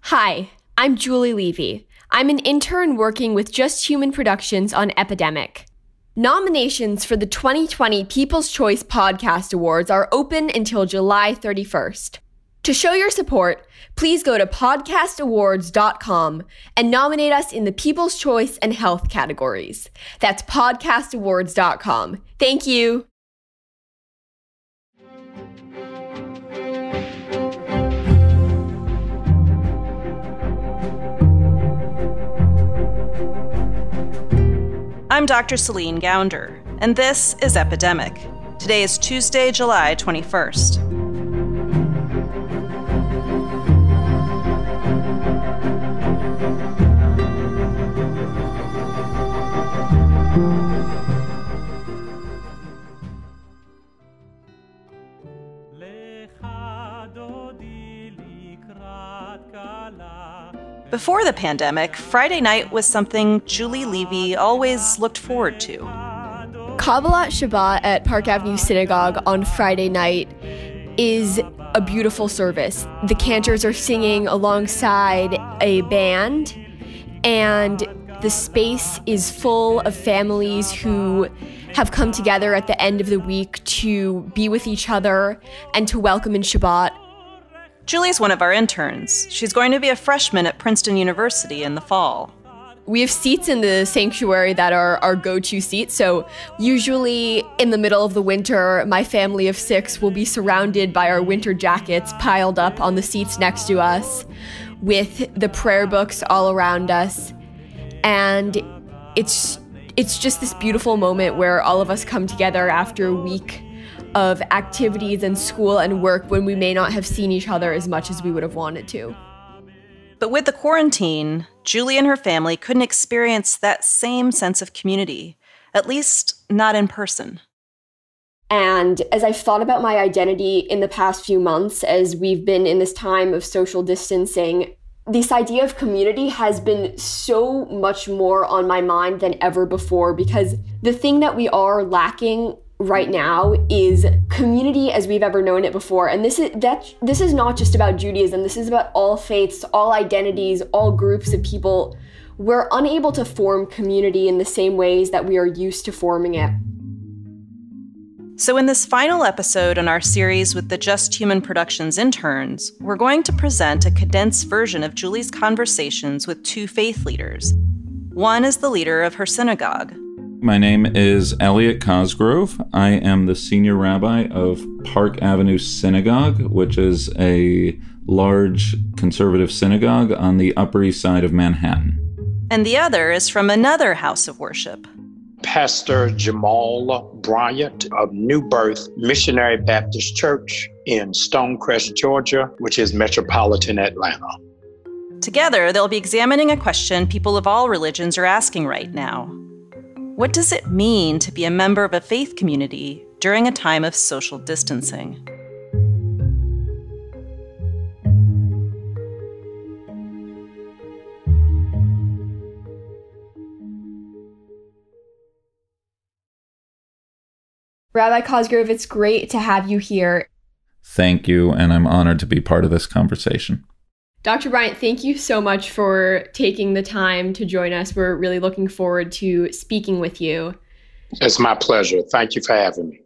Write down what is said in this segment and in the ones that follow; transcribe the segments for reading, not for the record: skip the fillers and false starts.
Hi, I'm Julie Levey. I'm an intern working with Just Human Productions on Epidemic. Nominations for the 2020 People's Choice Podcast Awards are open until July 31st. To show your support, please go to podcastawards.com and nominate us in the People's Choice and Health categories. That's podcastawards.com. Thank you. I'm Dr. Celine Gounder, and this is Epidemic. Today is Tuesday, July 21st. Before the pandemic, Friday night was something Julie Levey always looked forward to. Kabbalat Shabbat at Park Avenue Synagogue on Friday night is a beautiful service. The cantors are singing alongside a band, and the space is full of families who have come together at the end of the week to be with each other and to welcome in Shabbat. Julie's one of our interns. She's going to be a freshman at Princeton University in the fall. We have seats in the sanctuary that are our go-to seats. So usually in the middle of the winter, my family of 6 will be surrounded by our winter jackets piled up on the seats next to us with the prayer books all around us. And it's just this beautiful moment where all of us come together after a week of activities and school and work when we may not have seen each other as much as we would have wanted to. But with the quarantine, Julie and her family couldn't experience that same sense of community, at least not in person. And as I've thought about my identity in the past few months, as we've been in this time of social distancing, this idea of community has been so much more on my mind than ever before, because the thing that we are lacking right now is community as we've ever known it before. And this is not just about Judaism. This is about all faiths, all identities, all groups of people. We're unable to form community in the same ways that we are used to forming it. So in this final episode in our series with the Just Human Productions interns, we're going to present a condensed version of Julie's conversations with 2 faith leaders. One is the leader of her synagogue. My name is Elliot Cosgrove. I am the senior rabbi of Park Avenue Synagogue, which is a large conservative synagogue on the Upper East Side of Manhattan. And the other is from another house of worship. Pastor Jamal Bryant of New Birth Missionary Baptist Church in Stonecrest, Georgia, which is metropolitan Atlanta. Together, they'll be examining a question people of all religions are asking right now. What does it mean to be a member of a faith community during a time of social distancing? Rabbi Cosgrove, it's great to have you here. Thank you, and I'm honored to be part of this conversation. Dr. Bryant, thank you so much for taking the time to join us. We're really looking forward to speaking with you. It's my pleasure. Thank you for having me.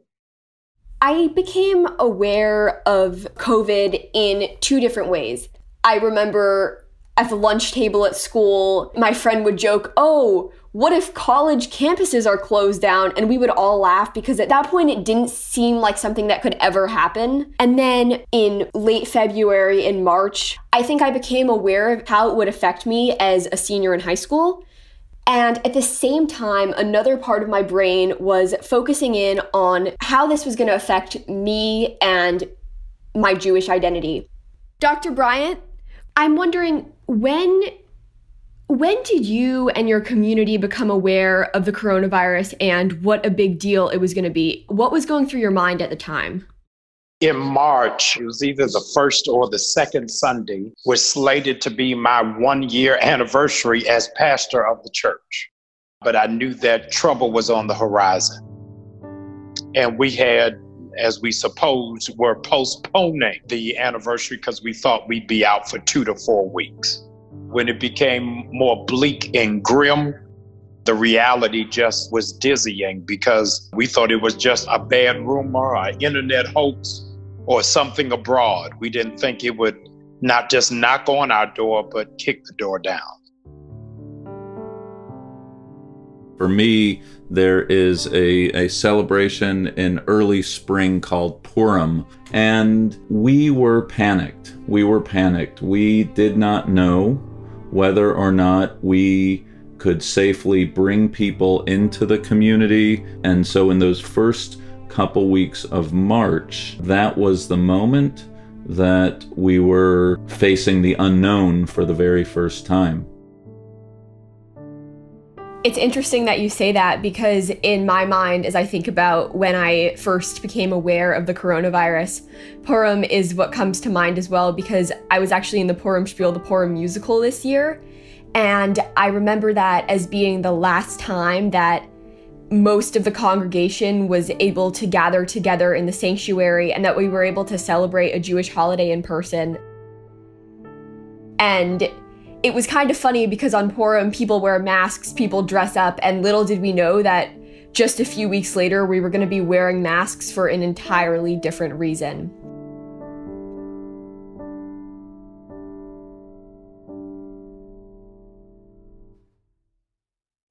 I became aware of COVID in 2 different ways. I remember at the lunch table at school, my friend would joke, "Oh, what if college campuses are closed down?" And we would all laugh because at that point it didn't seem like something that could ever happen. And then in late February and March, I think I became aware of how it would affect me as a senior in high school. And at the same time, another part of my brain was focusing in on how this was going to affect me and my Jewish identity. Dr. Bryant, I'm wondering, when did you and your community become aware of the coronavirus and what a big deal it was going to be? What was going through your mind at the time? In March, it was either the first or the second Sunday, was slated to be my 1-year anniversary as pastor of the church. But I knew that trouble was on the horizon. And we had as we supposed, were postponing the anniversary because we thought we'd be out for 2 to 4 weeks. When it became more bleak and grim, the reality just was dizzying because we thought it was just a bad rumor, an internet hoax, or something abroad. We didn't think it would not just knock on our door, but kick the door down. For me, there is a celebration in early spring called Purim, and we were panicked. We did not know whether or not we could safely bring people into the community. And so in those first couple weeks of March, that was the moment that we were facing the unknown for the very first time. It's interesting that you say that, because in my mind, as I think about when I first became aware of the coronavirus, Purim is what comes to mind as well, because I was actually in the Purim Spiel, the Purim musical this year. And I remember that as being the last time that most of the congregation was able to gather together in the sanctuary and that we were able to celebrate a Jewish holiday in person. And it was kind of funny because on Purim, people wear masks, people dress up, and little did we know that just a few weeks later, we were going to be wearing masks for an entirely different reason.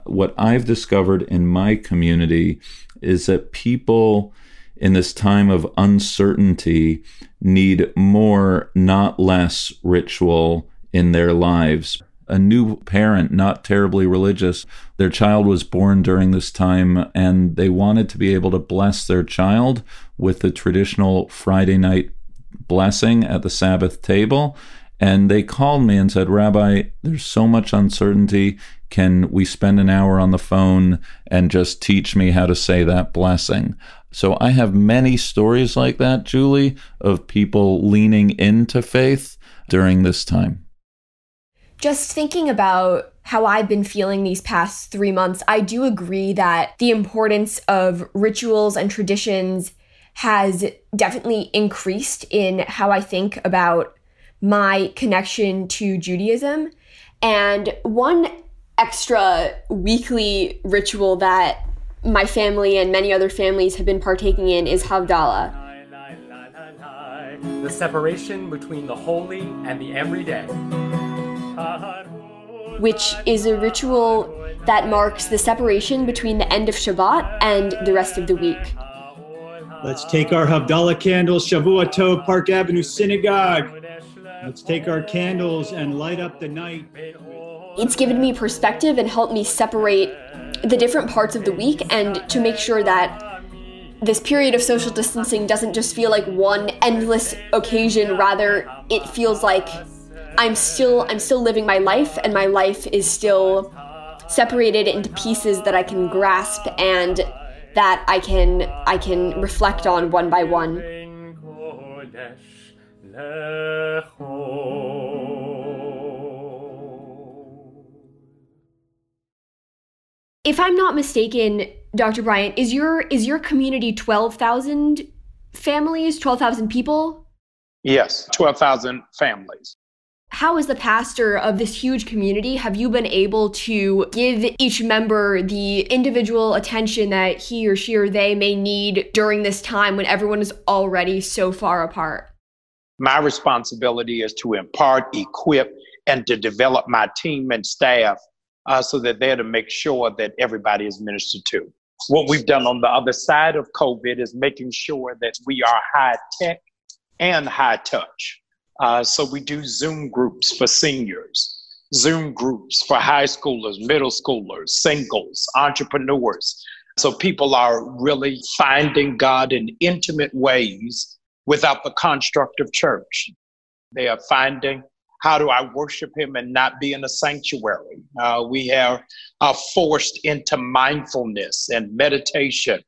What I've discovered in my community is that people in this time of uncertainty need more, not less, ritual in their lives. A new parent, not terribly religious, their child was born during this time, and they wanted to be able to bless their child with the traditional Friday night blessing at the Sabbath table. And they called me and said, "Rabbi, there's so much uncertainty. Can we spend an hour on the phone and just teach me how to say that blessing?" So I have many stories like that, Julie, of people leaning into faith during this time. Just thinking about how I've been feeling these past 3 months, I do agree that the importance of rituals and traditions has definitely increased in how I think about my connection to Judaism. And one extra weekly ritual that my family and many other families have been partaking in is Havdalah. The separation between the holy and the everyday. Which is a ritual that marks the separation between the end of Shabbat and the rest of the week. Let's take our Havdalah candles, Shavua Tov, Park Avenue Synagogue. Let's take our candles and light up the night. It's given me perspective and helped me separate the different parts of the week, and to make sure that this period of social distancing doesn't just feel like one endless occasion. Rather, it feels like I'm still living my life, and my life is still separated into pieces that I can grasp and that I can reflect on one by one. If I'm not mistaken, Dr. Bryant, is your community 12,000 families, 12,000 people? Yes, 12,000 families. How, as the pastor of this huge community, have you been able to give each member the individual attention that he or she or they may need during this time when everyone is already so far apart? My responsibility is to impart, equip, and to develop my team and staff so that they're to make sure that everybody is ministered to. What we've done on the other side of COVID is making sure that we are high tech and high touch. So we do Zoom groups for seniors, Zoom groups for high schoolers, middle schoolers, singles, entrepreneurs. So people are really finding God in intimate ways without the construct of church. They are finding, how do I worship him and not be in a sanctuary? We are forced into mindfulness and meditation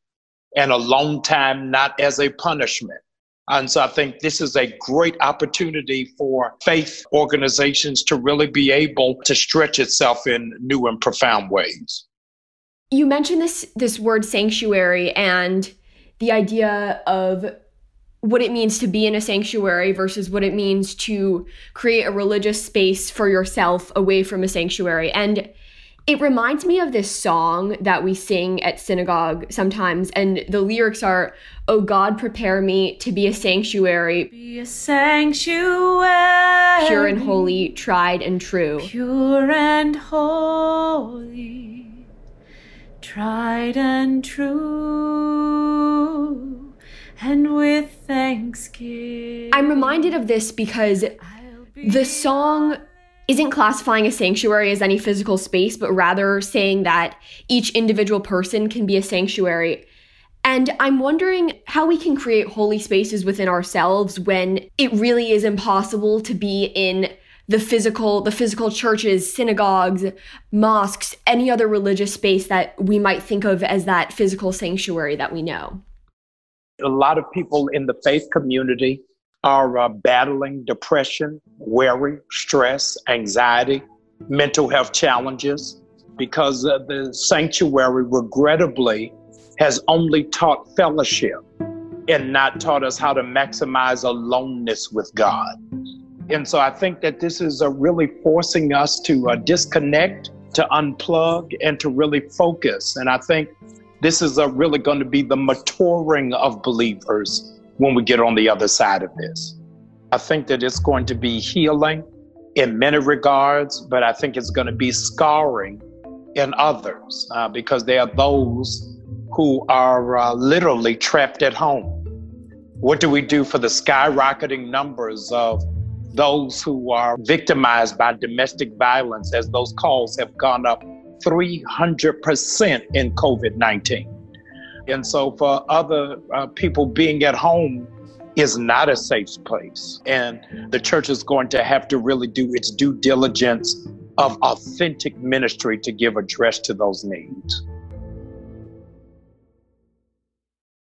and alone time, not as a punishment. And so I think this is a great opportunity for faith organizations to really be able to stretch itself in new and profound ways. You mentioned this word sanctuary, and the idea of what it means to be in a sanctuary versus what it means to create a religious space for yourself away from a sanctuary. And it reminds me of this song that we sing at synagogue sometimes, and the lyrics are, "Oh God, prepare me to be a sanctuary. Be a sanctuary. Pure and holy, tried and true." Pure and holy, tried and true, and with thanksgiving. I'm reminded of this because the song isn't classifying a sanctuary as any physical space, but rather saying that each individual person can be a sanctuary. And I'm wondering how we can create holy spaces within ourselves when it really is impossible to be in the physical churches, synagogues, mosques, any other religious space that we might think of as that physical sanctuary that we know. A lot of people in the faith community are battling depression, worry, stress, anxiety, mental health challenges, because the sanctuary, regrettably, has only taught fellowship and not taught us how to maximize aloneness with God. And so I think that this is really forcing us to disconnect, to unplug, and to really focus. And I think this is really going to be the maturing of believers when we get on the other side of this. I think that it's going to be healing in many regards, but I think it's going to be scarring in others because there are those who are literally trapped at home. What do we do for the skyrocketing numbers of those who are victimized by domestic violence, as those calls have gone up 300% in COVID-19? And so for other people, being at home is not a safe place. And the church is going to have to really do its due diligence of authentic ministry to give address to those needs.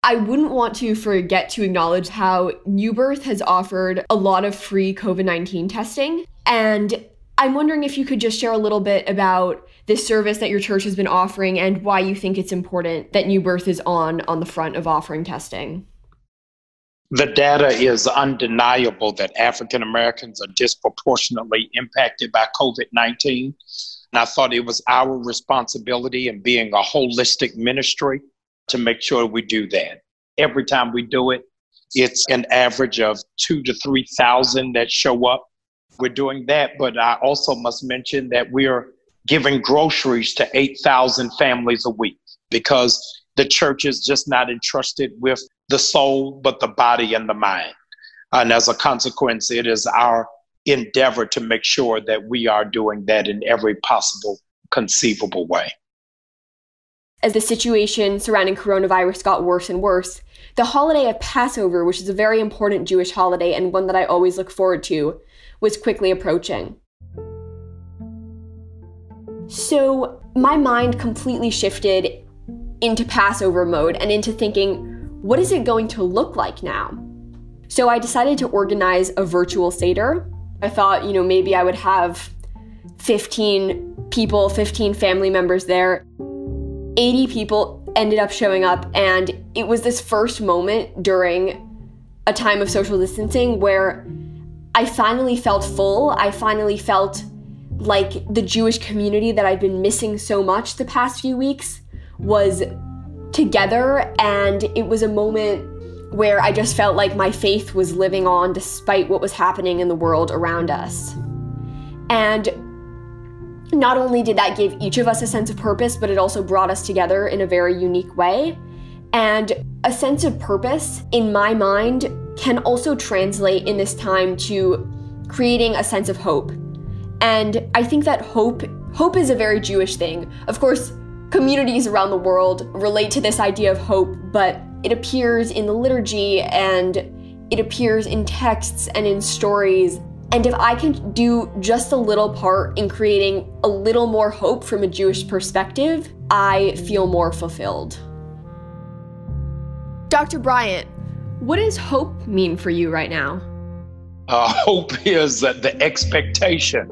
I wouldn't want to forget to acknowledge how New Birth has offered a lot of free COVID-19 testing. And I'm wondering if you could just share a little bit about this service that your church has been offering and why you think it's important that New Birth is on the front of offering testing. The data is undeniable that African Americans are disproportionately impacted by COVID-19. And I thought it was our responsibility in being a holistic ministry to make sure we do that. Every time we do it, it's an average of 2,000 to 3,000 that show up. We're doing that, but I also must mention that we are giving groceries to 8,000 families a week because the church is just not entrusted with the soul, but the body and the mind. And as a consequence, it is our endeavor to make sure that we are doing that in every possible conceivable way. As the situation surrounding coronavirus got worse and worse, the holiday of Passover, which is a very important Jewish holiday and one that I always look forward to, was quickly approaching. So my mind completely shifted into Passover mode and into thinking, what is it going to look like now? So I decided to organize a virtual Seder. I thought, maybe I would have 15 people, 15 family members there. 80 people ended up showing up, and it was this first moment during a time of social distancing where I finally felt full. I finally felt like the Jewish community that I've been missing so much the past few weeks was together, and it was a moment where I just felt like my faith was living on despite what was happening in the world around us. And not only did that give each of us a sense of purpose, but it also brought us together in a very unique way. And a sense of purpose, in my mind, can also translate in this time to creating a sense of hope. And I think that hope is a very Jewish thing. Of course, communities around the world relate to this idea of hope, but it appears in the liturgy and it appears in texts and in stories. And if I can do just a little part in creating a little more hope from a Jewish perspective, I feel more fulfilled. Dr. Bryant, what does hope mean for you right now? Hope is the expectation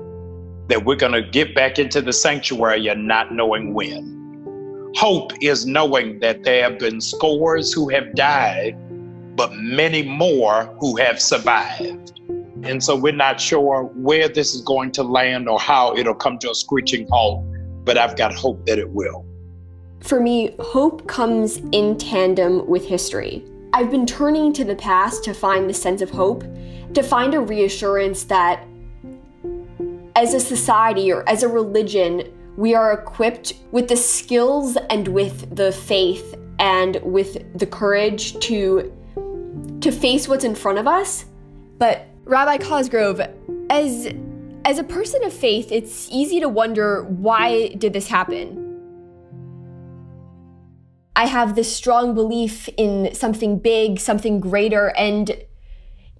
that we're going to get back into the sanctuary and not knowing when. Hope is knowing that there have been scores who have died, but many more who have survived. And so we're not sure where this is going to land or how it'll come to a screeching halt, but I've got hope that it will. For me, hope comes in tandem with history. I've been turning to the past to find the sense of hope, to find a reassurance that as a society or as a religion, we are equipped with the skills and with the faith and with the courage to face what's in front of us. But Rabbi Cosgrove, as a person of faith, it's easy to wonder, why did this happen? I have this strong belief in something big, something greater, and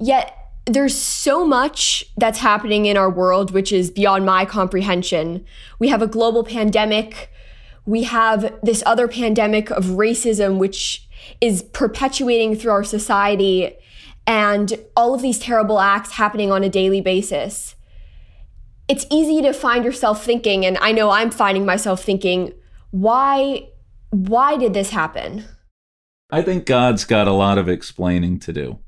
yet there's so much that's happening in our world which is beyond my comprehension. We have a global pandemic. We have this other pandemic of racism, which is perpetuating through our society, and all of these terrible acts happening on a daily basis. It's easy to find yourself thinking, and I know I'm finding myself thinking, why did this happen? I think God's got a lot of explaining to do.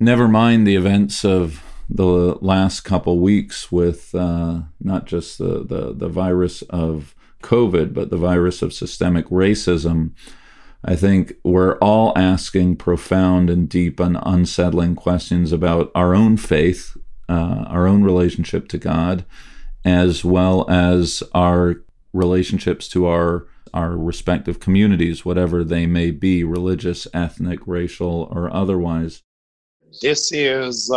Never mind the events of the last couple weeks with not just the virus of COVID, but the virus of systemic racism. I think we're all asking profound and deep and unsettling questions about our own faith, our own relationship to God, as well as our relationships to our respective communities, whatever they may be, religious, ethnic, racial, or otherwise. This is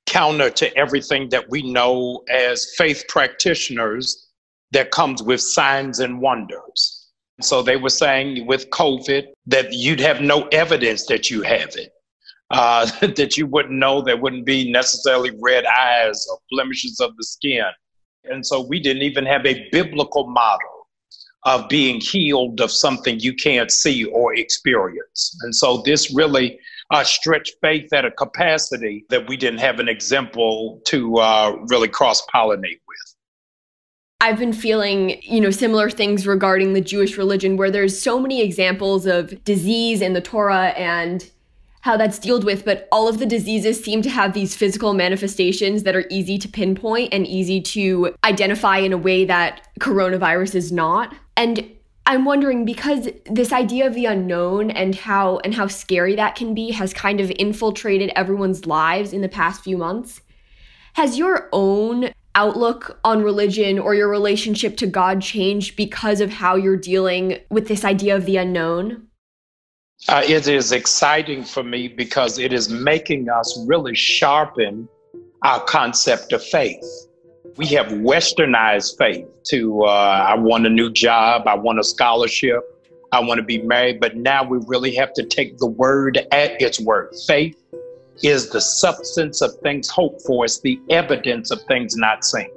counter to everything that we know as faith practitioners that comes with signs and wonders. So they were saying with COVID that you'd have no evidence that you have it, that you wouldn't know, there wouldn't be necessarily red eyes or blemishes of the skin. And so we didn't even have a biblical model of being healed of something you can't see or experience. And so this really stretched faith at a capacity that we didn't have an example to really cross-pollinate with. I've been feeling, similar things regarding the Jewish religion, where there's so many examples of disease in the Torah and how that's dealt with, but all of the diseases seem to have these physical manifestations that are easy to pinpoint and easy to identify in a way that coronavirus is not. And I'm wondering, because this idea of the unknown and how scary that can be has kind of infiltrated everyone's lives in the past few months, has your own outlook on religion or your relationship to God changed because of how you're dealing with this idea of the unknown? It is exciting for me because it is making us really sharpen our concept of faith. We have westernized faith to, I want a new job, I want a scholarship, I want to be married, but now we really have to take the word at its word. Faith is the substance of things hoped for. It's the evidence of things not seen.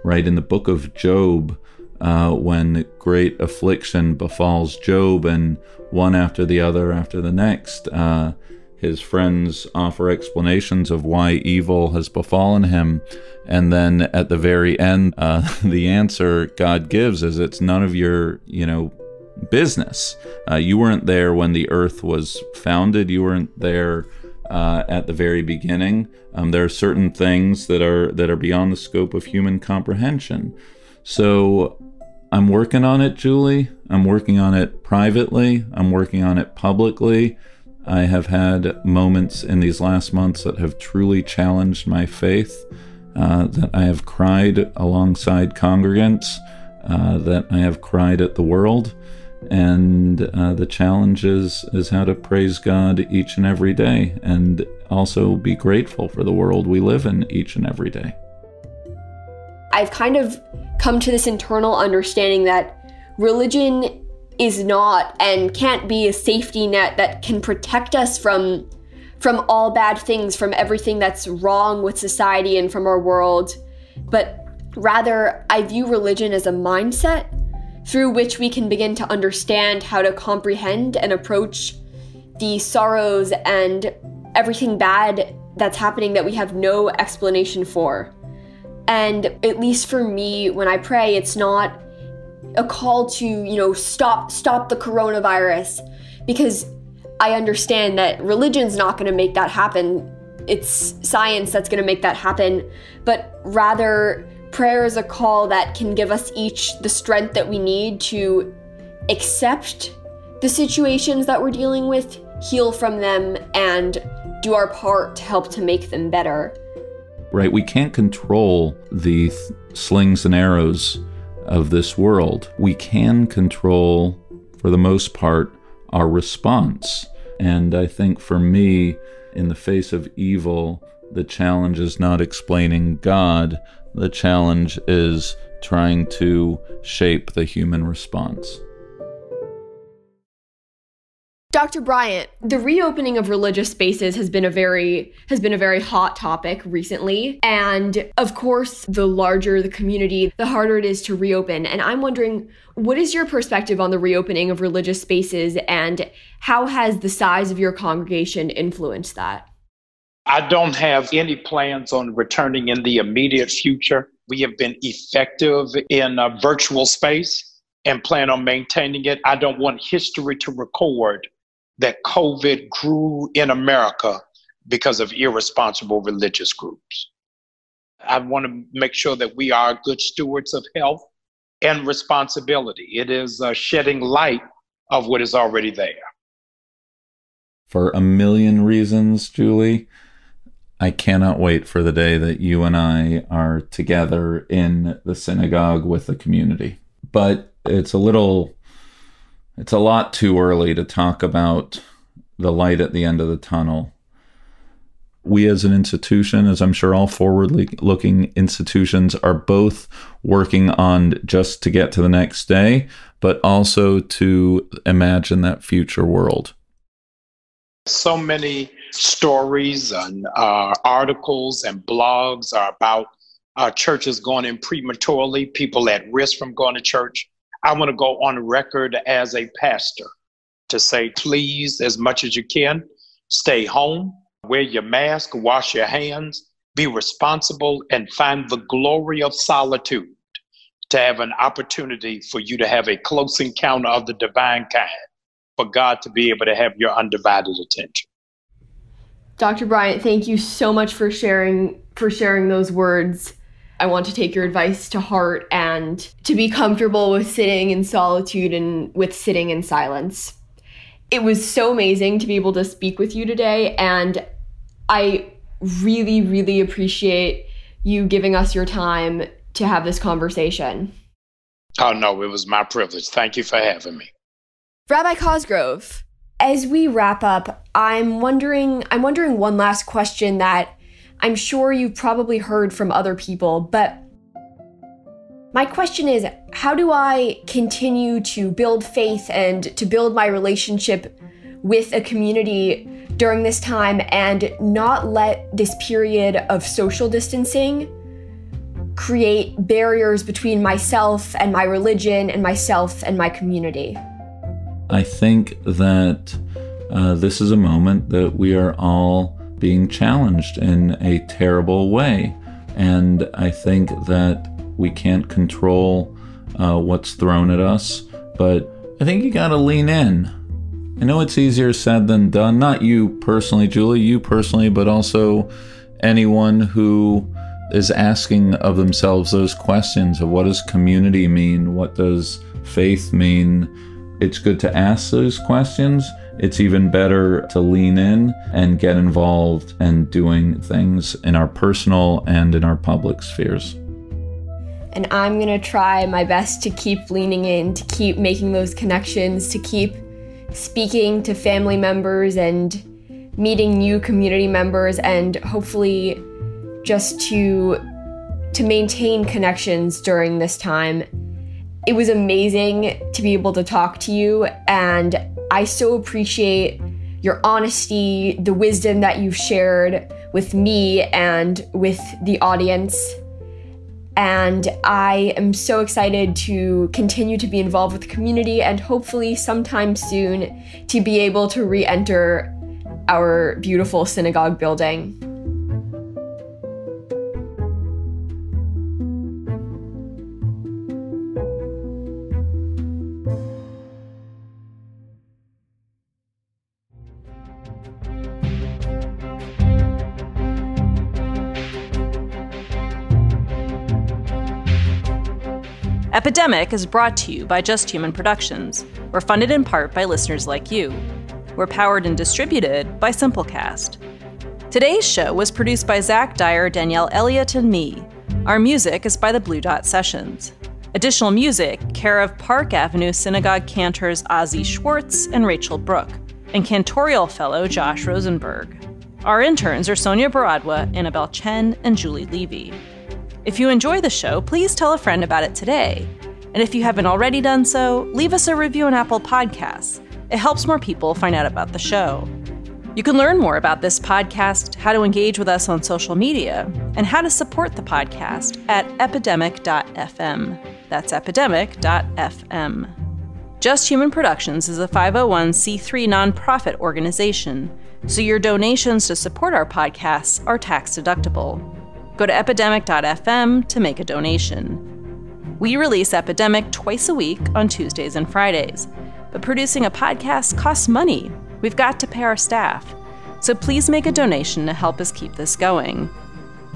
Right, in the book of Job, when great affliction befalls Job, and one after the other after the next, his friends offer explanations of why evil has befallen him. And then at the very end, the answer God gives is, it's none of your, business. You weren't there when the earth was founded. You weren't there at the very beginning. There are certain things that are beyond the scope of human comprehension. So I'm working on it, Julie. I'm working on it privately. I'm working on it publicly. I have had moments in these last months that have truly challenged my faith, that I have cried alongside congregants, that I have cried at the world. And the challenge is how to praise God each and every day, and also be grateful for the world we live in each and every day. I've kind of come to this internal understanding that religion is not and can't be a safety net that can protect us from all bad things, from everything that's wrong with society and from our world. But rather, I view religion as a mindset through which we can begin to understand how to comprehend and approach the sorrows and everything bad that's happening that we have no explanation for. And at least for me, when I pray, it's not a call to, stop the coronavirus, because I understand that religion's not going to make that happen. It's science that's going to make that happen. But rather, prayer is a call that can give us each the strength that we need to accept the situations that we're dealing with, heal from them, and do our part to help to make them better. Right, we can't control the slings and arrows of this world. We can control, for the most part, our response. And I think for me, in the face of evil, the challenge is not explaining God. The challenge is trying to shape the human response. Dr. Bryant, the reopening of religious spaces has been a very hot topic recently. And of course, the larger the community, the harder it is to reopen. And I'm wondering, what is your perspective on the reopening of religious spaces, and how has the size of your congregation influenced that? I don't have any plans on returning in the immediate future. We have been effective in a virtual space and plan on maintaining it. I don't want history to record that COVID grew in America because of irresponsible religious groups. I want to make sure that we are good stewards of health and responsibility. It is shedding light of what is already there. For a million reasons, Julie, I cannot wait for the day that you and I are together in the synagogue with the community. But it's a lot too early to talk about the light at the end of the tunnel. We as an institution, as I'm sure all forward-looking institutions, are both working on just to get to the next day, but also to imagine that future world. So many stories and articles and blogs are about churches going in prematurely, people at risk from going to church. I want to go on record as a pastor to say, please, as much as you can, stay home, wear your mask, wash your hands, be responsible, and find the glory of solitude to have an opportunity for you to have a close encounter of the divine kind, for God to be able to have your undivided attention. Dr. Bryant, thank you so much for sharing those words. I want to take your advice to heart and to be comfortable with sitting in solitude and with sitting in silence. It was so amazing to be able to speak with you today, and I really, really appreciate you giving us your time to have this conversation. Oh, no, it was my privilege. Thank you for having me. Rabbi Cosgrove, as we wrap up, I'm wondering one last question that I'm sure you've probably heard from other people, but my question is, how do I continue to build faith and to build my relationship with a community during this time and not let this period of social distancing create barriers between myself and my religion and myself and my community? I think that this is a moment that we are all being challenged in a terrible way. And I think that we can't control what's thrown at us, but I think you gotta lean in. I know it's easier said than done. Not you personally, Julie, you personally, but also anyone who is asking of themselves those questions of what does community mean? What does faith mean? It's good to ask those questions. It's even better to lean in and get involved and doing things in our personal and in our public spheres. And I'm going to try my best to keep leaning in, to keep making those connections, to keep speaking to family members and meeting new community members, and hopefully just to maintain connections during this time. It was amazing to be able to talk to you, and I so appreciate your honesty, the wisdom that you've shared with me and with the audience. And I am so excited to continue to be involved with the community and hopefully sometime soon to be able to re-enter our beautiful synagogue building. Epidemic is brought to you by Just Human Productions. We're funded in part by listeners like you. We're powered and distributed by Simplecast. Today's show was produced by Zach Dyer, Danielle Elliott, and me. Our music is by the Blue Dot Sessions. Additional music, care of Park Avenue Synagogue cantors Ozzie Schwartz and Rachel Brook, and cantorial fellow Josh Rosenberg. Our interns are Sonia Baradwa, Annabelle Chen, and Julie Levey. If you enjoy the show, please tell a friend about it today. And if you haven't already done so, leave us a review on Apple Podcasts. It helps more people find out about the show. You can learn more about this podcast, how to engage with us on social media, and how to support the podcast at epidemic.fm. That's epidemic.fm. Just Human Productions is a 501c3 nonprofit organization, so your donations to support our podcasts are tax-deductible. Go to epidemic.fm to make a donation. We release Epidemic twice a week on Tuesdays and Fridays, but producing a podcast costs money. We've got to pay our staff, so please make a donation to help us keep this going.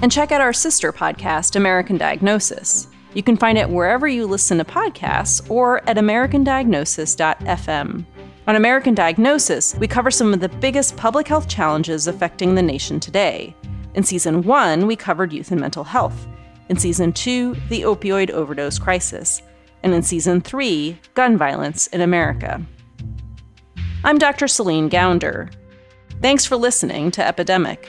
And check out our sister podcast, American Diagnosis. You can find it wherever you listen to podcasts or at americandiagnosis.fm. On American Diagnosis, we cover some of the biggest public health challenges affecting the nation today. In Season 1, we covered youth and mental health. In Season 2, the opioid overdose crisis. And in Season 3, gun violence in America. I'm Dr. Celine Gounder. Thanks for listening to Epidemic.